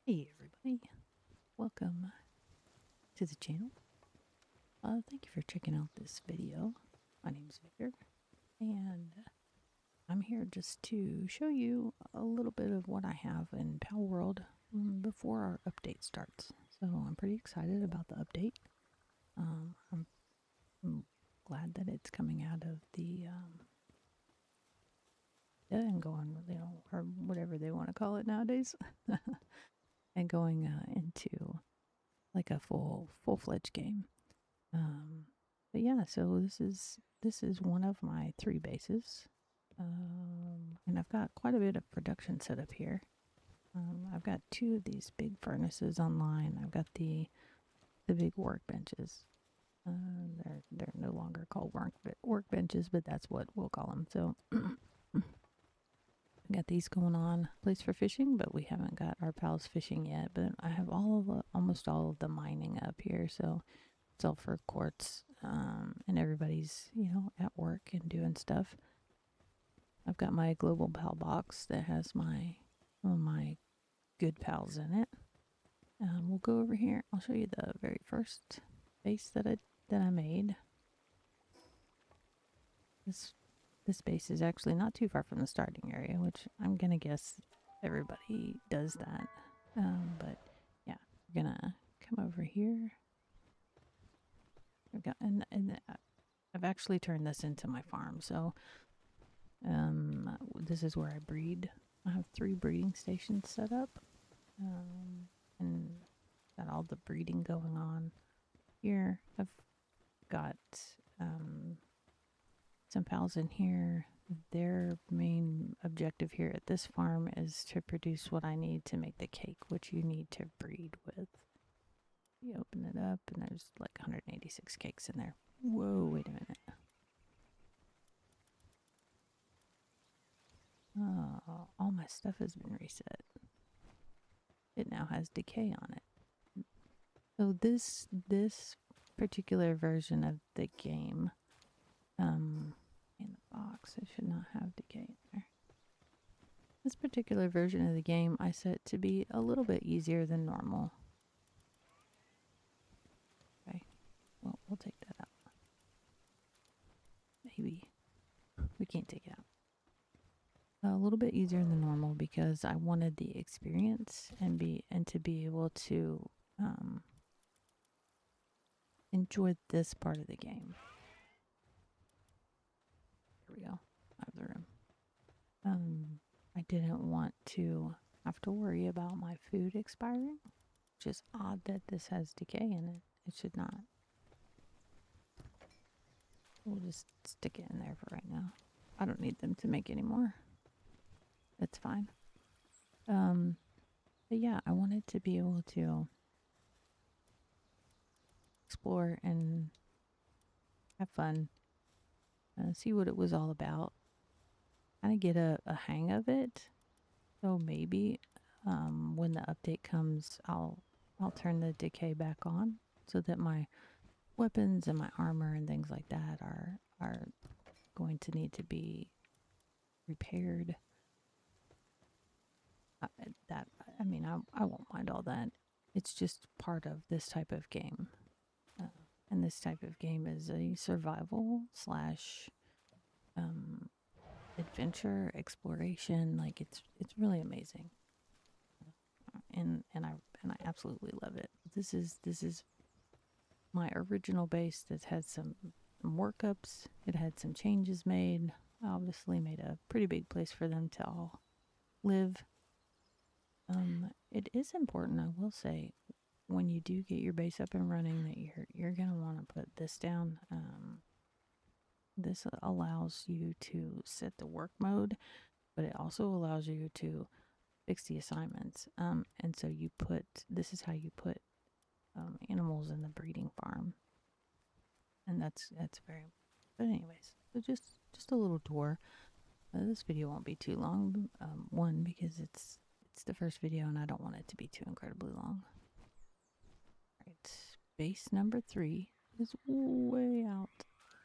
Hey everybody, welcome to the channel. Thank you for checking out this video. My name is Victor, and I'm here just to show you a little bit of what I have in Palworld before our update starts. So I'm pretty excited about the update. I'm glad that it's coming out of the and going, or whatever they want to call it nowadays, and going into like a full-fledged game. But yeah, so this is one of my 3 bases, and I've got quite a bit of production set up here. I've got 2 of these big furnaces online. I've got the big workbenches. They're no longer called workbenches, but that's what we'll call them. So I got these going on. Place for fishing, but we haven't got our pals fishing yet. But I have almost all of the mining up here, so sulfur quartz, and everybody's at work and doing stuff. I've got my global pal box that has all my good pals in it. We'll go over here. I'll show you the very first base that I made. This base is actually not too far from the starting area, which I'm gonna guess everybody does that. But yeah, we're gonna come over here. I've got and I've actually turned this into my farm. So this is where I breed. I have 3 breeding stations set up, and got all the breeding going on here. I've got some pals in here. Their main objective here at this farm is to produce what I need to make the cake, which you need to breed with. You open it up, and there's like 186 cakes in there. Whoa, wait a minute. All my stuff has been reset. It now has decay on it. So this particular version of the game, in the box, it should not have decay in there. This particular version of the game I set to be a little bit easier than normal. Okay, well, we'll take that out. Maybe. We can't take it out. A little bit easier than normal because I wanted the experience and to be able to enjoy this part of the game. Here we go. I have the room. I didn't want to have to worry about my food expiring. Just odd that this has decay in it. It should not. We'll just stick it in there for right now. I don't need them to make any more. That's fine. But yeah, I wanted to be able to explore and have fun, see what it was all about, kind of get a hang of it. So maybe when the update comes, I'll turn the decay back on so that my weapons and my armor and things like that are going to need to be repaired. I won't mind all that. It's just part of this type of game. And this type of game is a survival slash adventure exploration. Like it's really amazing. And I absolutely love it. This is my original base that had some workups. It had some changes made. Obviously made a pretty big place for them to all live. It is important, I will say, when you do get your base up and running, that you're gonna want to put this down. This allows you to set the work mode, but it also allows you to fix the assignments. And so this is how you put animals in the breeding farm, and that's very. But anyways, so just a little tour. This video won't be too long. One, because it's the first video and I don't want it to be too incredibly long. Right, base number 3 is way out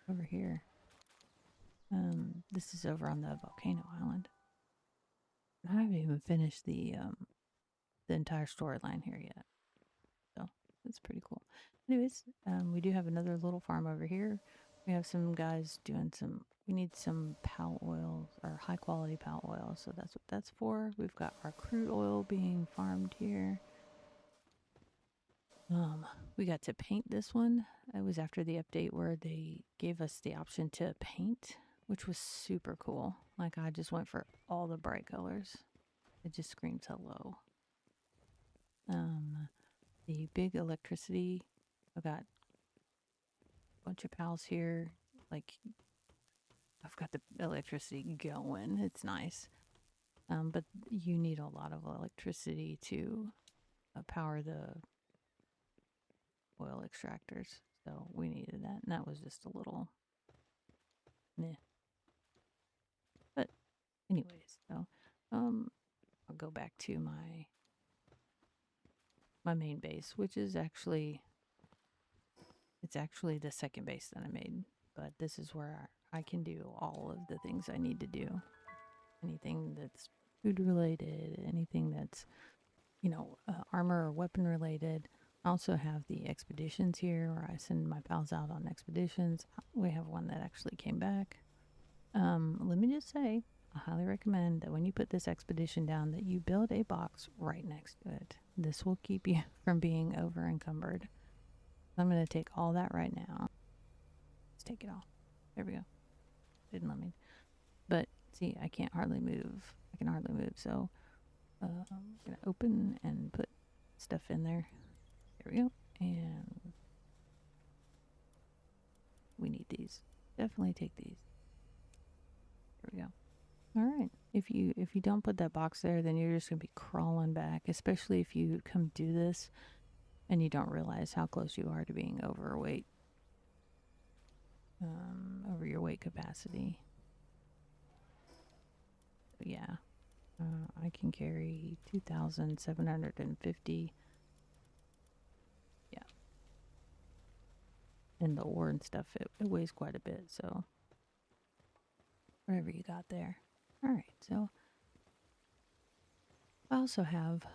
over here. This is over on the volcano island. I haven't even finished the the entire storyline here yet. So it's pretty cool. Anyways, we do have another little farm over here. We have some guys doing some. We need some pal oil or high quality pal oil, so that's what that's for. We've got our crude oil being farmed here. We got to paint this one. It was after the update where they gave us the option to paint, which was super cool. Like I just went for all the bright colors. It just screams hello. The big electricity. I've got a bunch of pals here. Like I've got the electricity going. It's nice. But you need a lot of electricity to power the oil extractors. So we needed that. And that was just a little meh. But anyways, so I'll go back to my main base, which is actually the second base that I made. But this is where I can do all of the things I need to do. Anything that's food related, anything that's armor or weapon related. I also have the expeditions here where I send my pals out on expeditions. We have one that actually came back. Let me just say, I highly recommend that when you put this expedition down that you build a box right next to it. This will keep you from being over encumbered. I'm going to take all that right now. Let's take it off. There we go. Didn't let me. But see, I can hardly move. So I'm going to open and put stuff in there. There we go. And we need these. Definitely take these. There we go. All right. If you don't put that box there, then you're just going to be crawling back, especially if you come do this and you don't realize how close you are to being overweight. Over your weight capacity. So yeah. I can carry 2,750. Yeah. And the ore and stuff, it weighs quite a bit. So whatever you got there. All right. So I also have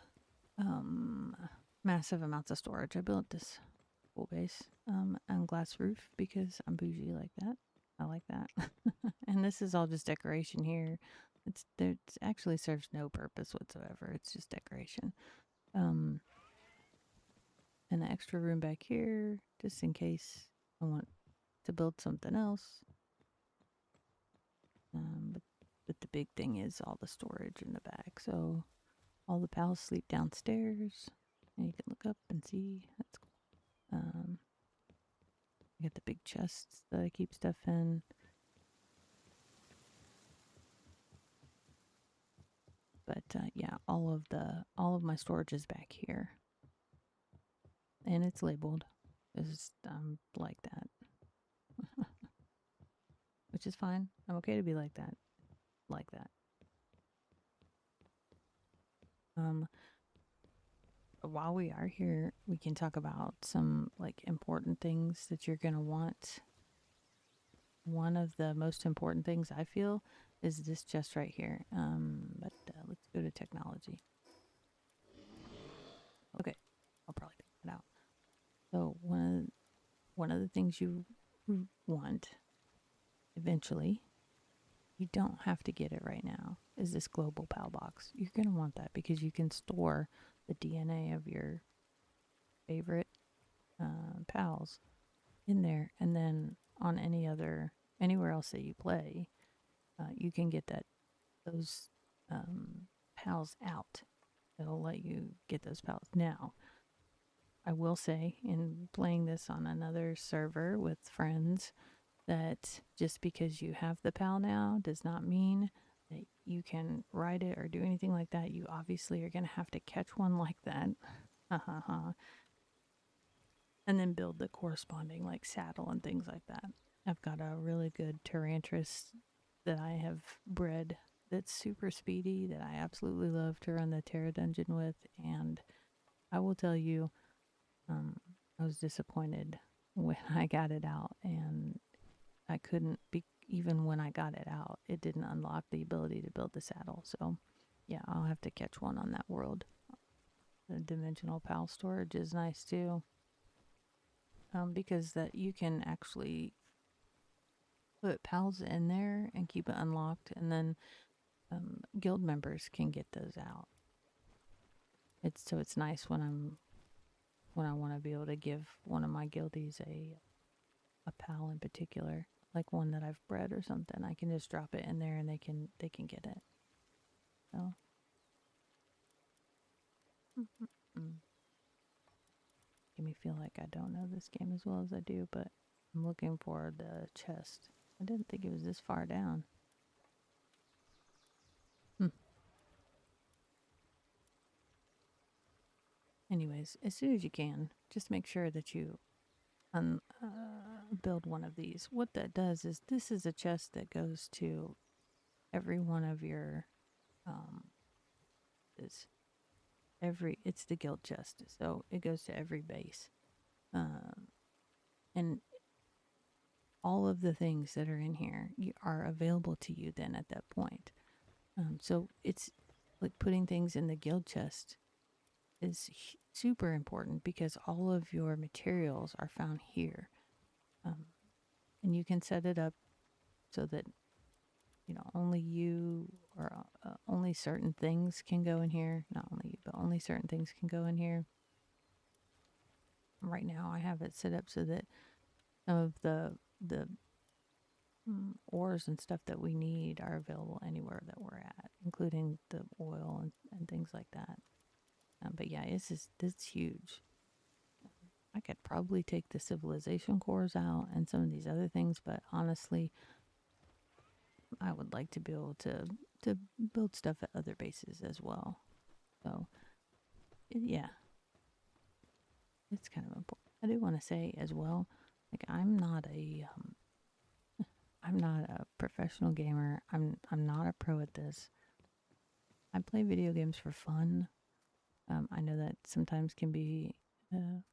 massive amounts of storage. I built this full base on glass roof because I'm bougie like that. I like that. And this is all just decoration here. It actually serves no purpose whatsoever. It's just decoration. And an extra room back here just in case I want to build something else. But the big thing is all the storage in the back. So all the pals sleep downstairs, and you can look up and see. That's cool. I got the big chests that I keep stuff in. But yeah, all of my storage is back here, and it's labeled. Is like that, which is fine. I'm okay to be like that, While we are here, we can talk about some like important things that you're gonna want. One of the most important things I feel is this chest right here. But let's go to technology. Okay, I'll probably take that out. So one of the things you want eventually, you don't have to get it right now, is this global PAL box. You're gonna want that because you can store the DNA of your favorite pals in there, and then on anywhere else that you play, you can get those pals out. It'll let you get those pals. Now, I will say, in playing this on another server with friends, that just because you have the pal now does not mean that you can ride it or do anything like that. You obviously are going to have to catch one like that. And then build the corresponding like saddle and things like that. I've got a really good Tyrantris that I have bred that's super speedy that I absolutely love to run the Terra dungeon with. And I will tell you, I was disappointed when I got it out, and I couldn't be, even when I got it out, it didn't unlock the ability to build the saddle. So yeah, I'll have to catch one on that world. The dimensional PAL storage is nice too, because that you can actually put PALs in there and keep it unlocked, and then guild members can get those out. It's nice when I want to be able to give one of my guildies a PAL in particular, like one that I've bred or something. I can just drop it in there and they can get it. So. Mm-mm. Make me feel like I don't know this game as well as I do, but I'm looking for the chest. I didn't think it was this far down. Hmm. Anyways, as soon as you can, just make sure that you build one of these. What that does is this is a chest that goes to every one of your um is it's the guild chest, so it goes to every base, um, and all of the things that are in here are available to you then at that point. So it's like putting things in the guild chest is super important because all of your materials are found here. Um, and you can set it up so that, only you or only certain things can go in here. Not only you, but only certain things can go in here. Right now, I have it set up so that some of the ores and stuff that we need are available anywhere that we're at, including the oil and things like that. But yeah, this huge. I could probably take the civilization cores out and some of these other things, but honestly, I would like to be able to build stuff at other bases as well. So yeah, it's kind of important. I do want to say as well, like I'm not a professional gamer. I'm not a pro at this. I play video games for fun. I know that sometimes can be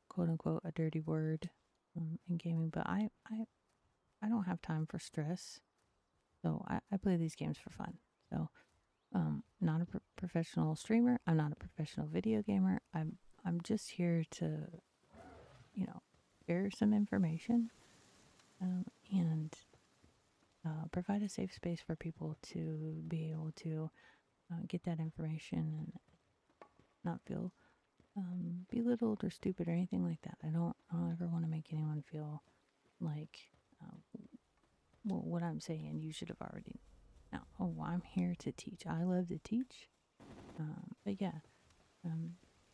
quote unquote a dirty word in gaming, but I don't have time for stress. So I play these games for fun. So not a professional streamer. I'm not a professional video gamer. I'm just here to, share some information and provide a safe space for people to be able to get that information and not feel belittled or stupid or anything like that. I don't ever want to make anyone feel like well, what I'm saying you should have already. Now, I'm here to teach. I love to teach. But yeah,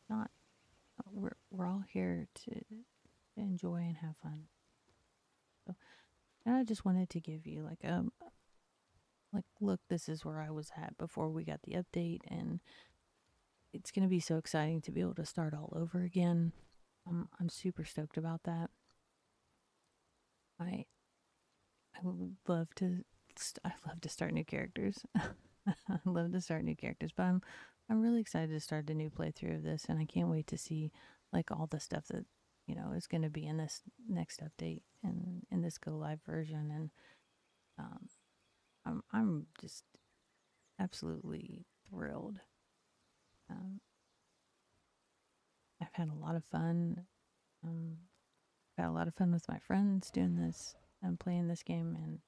not we're all here to enjoy and have fun. So, and I just wanted to give you like look, this is where I was at before we got the update, and it's gonna be so exciting to be able to start all over again. I'm super stoked about that. I I would love to. I love to start new characters. I love to start new characters, but I'm really excited to start a new playthrough of this, and I can't wait to see like all the stuff that is going to be in this next update and in this go live version. And um, I'm just absolutely thrilled. Um, I've had a lot of fun. Um, I've had a lot of fun with my friends doing this and playing this game, and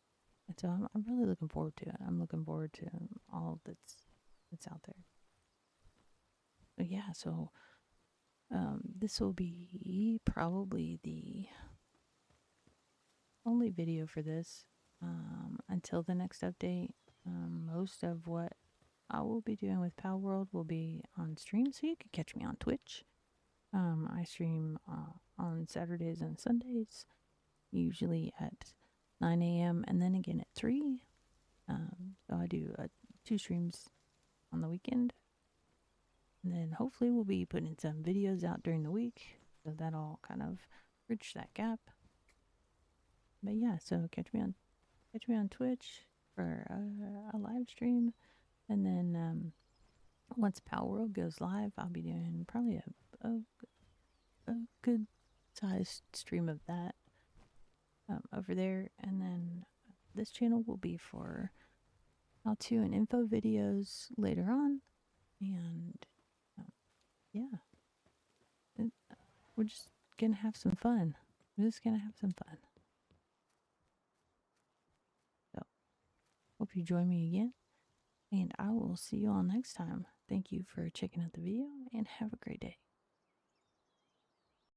so I'm really looking forward to it. I'm looking forward to all that's out there. But yeah, so this will be probably the only video for this until the next update. Most of what I will be doing with Palworld will be on stream, so you can catch me on Twitch. I stream on Saturdays and Sundays, usually at 9 a.m. and then again at 3. So I do 2 streams on the weekend. And then hopefully we'll be putting some videos out during the week. So that'll kind of bridge that gap. But yeah, so catch me on Twitch for a live stream. And then once Palworld goes live, I'll be doing probably a good sized stream of that over there. And then this channel will be for how to and info videos later on. And yeah, we're just gonna have some fun. We're just gonna have some fun. So, hope you join me again, and I will see you all next time. Thank you for checking out the video, and have a great day.